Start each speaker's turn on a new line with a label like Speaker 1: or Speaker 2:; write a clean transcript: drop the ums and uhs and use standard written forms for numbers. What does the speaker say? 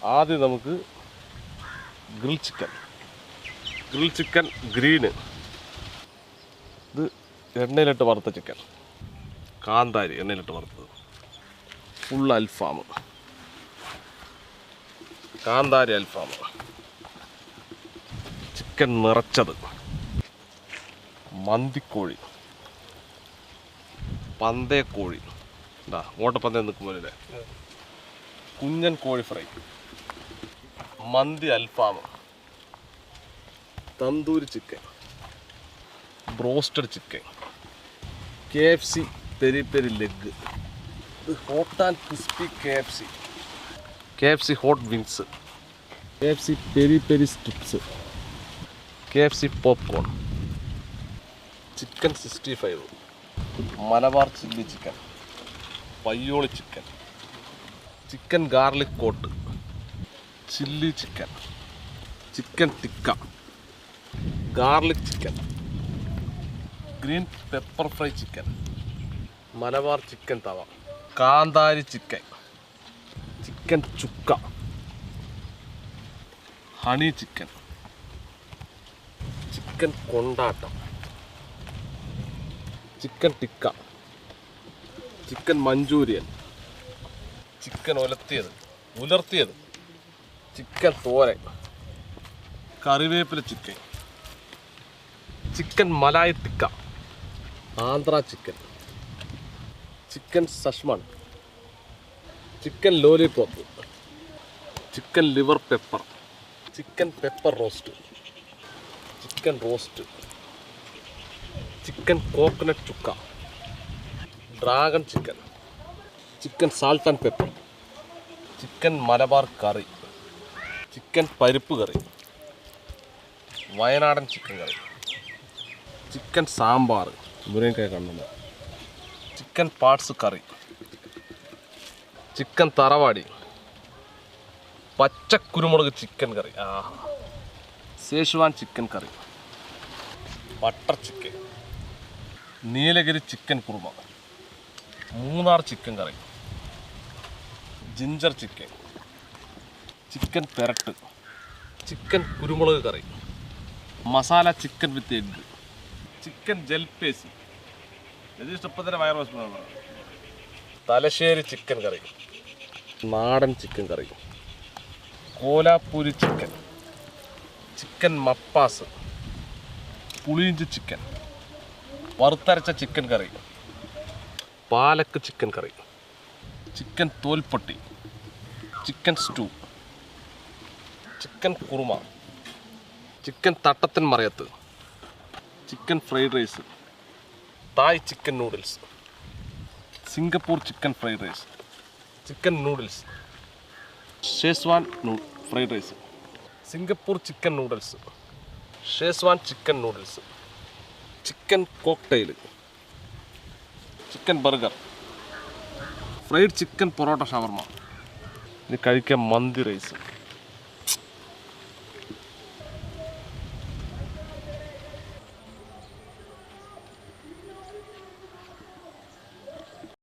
Speaker 1: ആദ്യം നമുക്ക് grill chicken green. ഇത് എണ്ണയിലിട്ട് വറുത്ത ചിക്കൻ. കാന്താരി എണ്ണയിലിട്ട് വറുത്തത്. ഫുൾ അൽഫാം, കാന്താരി അൽഫാം. ചിക്കൻ നിറച്ചത്, മന്തിക്കോഴി, പന്തയക്കോഴി, എന്താ ഓട്ടപ്പന്തയം നിൽക്കുമ്പോഴേ കുഞ്ഞൻ കോഴി ഫ്രൈ, മന്തി അൽഫാം, tandoori chicken, broasted chicken, KFC peri peri leg, ഇത് hot and crispy KFC hot wings, KFC peri peri strips, KFC popcorn, chicken 65, Malabar chilli chicken, Payyoli chicken, chicken garlic coat, chilli chicken, chicken tikka, garlic chicken, green pepper fry chicken, Malabar chicken tawa, കാന്താരി chicken, chicken chukka, honey chicken, chicken കൊണ്ടാട്ടം, chicken tikka, chicken Manchurian, chicken ഉലർത്തിയത്, chicken തോരൻ, കറിവേപ്പില chicken, chicken malai tikka, Andhra chicken, chicken സഷ്മൺ, chicken lollipop, chicken liver pepper, chicken pepper roast, chicken roast, chicken coconut chukka, dragon chicken, chicken salt and pepper, chicken Malabar curry, chicken പരിപ്പ് curry, വയനാടൻ chicken curry, chicken sambar മുരിങ്ങക്കായ കണ്ണുന്ന, chicken parts curry, chicken തറവാടി, പച്ചക്കുരുമുളക് chicken curry, Schezwan chicken curry, butter chicken, Nilgiri chicken kurma, Munnar chicken curry, ginger chicken, chicken പെരട്ട്, chicken കുരുമുളക് curry, masala chicken with egg, chicken ജൽപേസി, ഇഷ്ടപ്പത്തിന് വയറ്, Thalassery chicken curry, നാടൻ chicken curry, Kolhapuri chicken, chicken മപ്പാസ്, പുളിയിഞ്ചി ചിക്കൻ, വറുത്തരച്ച chicken curry, palak chicken curry, chicken തോൽപ്പൊട്ടി, chicken stew, chicken kurma, chicken Thattathin Marayathu, chicken fried rice, Thai chicken noodles, Singapore chicken fried rice, chicken noodles, Schezwan fried rice, Singapore chicken noodles, Schezwan chicken noodles, chicken cocktail, chicken burger, fried chicken parotta ഷവർമ. ഇത് കഴിക്കാൻ മന്തി rice.